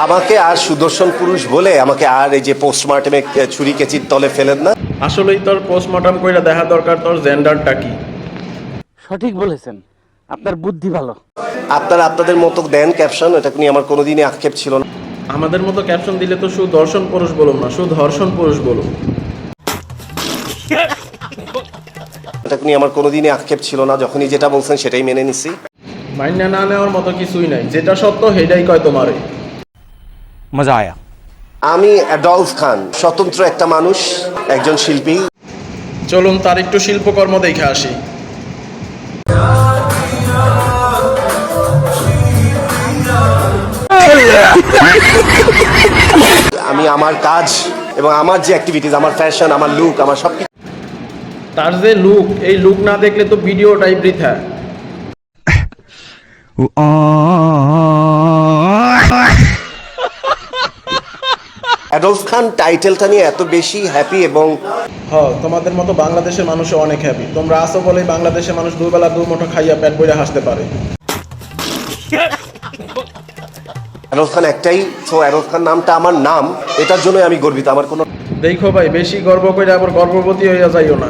আমাকে আর সুদর্শন পুরুষ বলে আমাকে আর এই যে পোস্টমর্টমে ছুরি কেচির তলে ফেলেন না। আসলেই তোর পোস্টমর্টম কইরা দেখা দরকার তোর জেন্ডারটা কি। সঠিক বলেছেন, আপনার বুদ্ধি ভালো। আপনারা আপনাদের মতো দেন ক্যাপশন, এটা নিয়ে আমার কোনোদিনই আক্ষেপ ছিল না। আমাদের মতো ক্যাপশন দিলে তো সুদর্শন পুরুষ বলুম না, সুধর্ষণ পুরুষ বলুম। এটা নিয়ে আমার কোনোদিনই আক্ষেপ ছিল না, যখনই যেটা বলছেন সেটাই মেনে নিছি। মাইনা না নেওয়ার মতো কিছুই নাই, যেটা সত্য সেটাই কয় তোমারে। মজা আয়া। আমি অ্যাডলফ খান, স্বতন্ত্র একটা মানুষ, একজন শিল্পী। চলুন তার একটু শিল্পকর্ম দেখে আসি। আমি আমার কাজ এবং আমার যে অ্যাক্টিভিটিস, আমার ফ্যাশন, আমার লুক, আমার সব কিছু। তার যে লুক, এই লুক না দেখলে তো ভিডিওটাই বৃথা। অ্যাডলফ খান টাইটেলটা নিয়ে এত বেশি হ্যাপি এবং তোমাদের মতো বাংলাদেশের মানুষও অনেক হ্যাপি। তোমরা আসো বলেই বাংলাদেশের মানুষ দুবেলা দু মুঠো খাইয়া পেট বইরা হাসতে পারে। অ্যাডলফ খান একটাই, তো অ্যাডলফ খান নামটা আমার নাম, এটার জন্যই আমি গর্বিত। আমার কোনো দেখো ভাই, বেশি গর্ব করে আবার গর্ভবতী হইয়া যাইও না।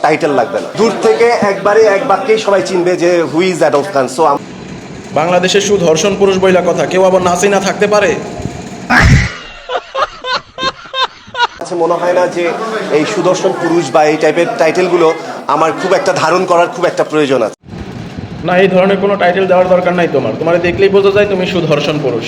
টাইটেল লাগবে না, দূর থেকে একবারে এক বাক্যেই সবাই চিনবে যে who is Adolf Khan. So বাংলাদেশের সুধর্ষণ পুরুষ বইলা কথা, কেউ আবার নাচি না থাকতে পারে। মনে হয় না যে এই সুদর্শন পুরুষ বা এই টাইপের টাইটেলগুলো আমার খুব একটা ধারণ করার খুব একটা প্রয়োজন আছে। না, এই ধরনের কোনো টাইটেল দেওয়ার দরকার নাই তোমার। তোমার দেখলেই বোঝা যায় তুমি সুধর্ষণ পুরুষ।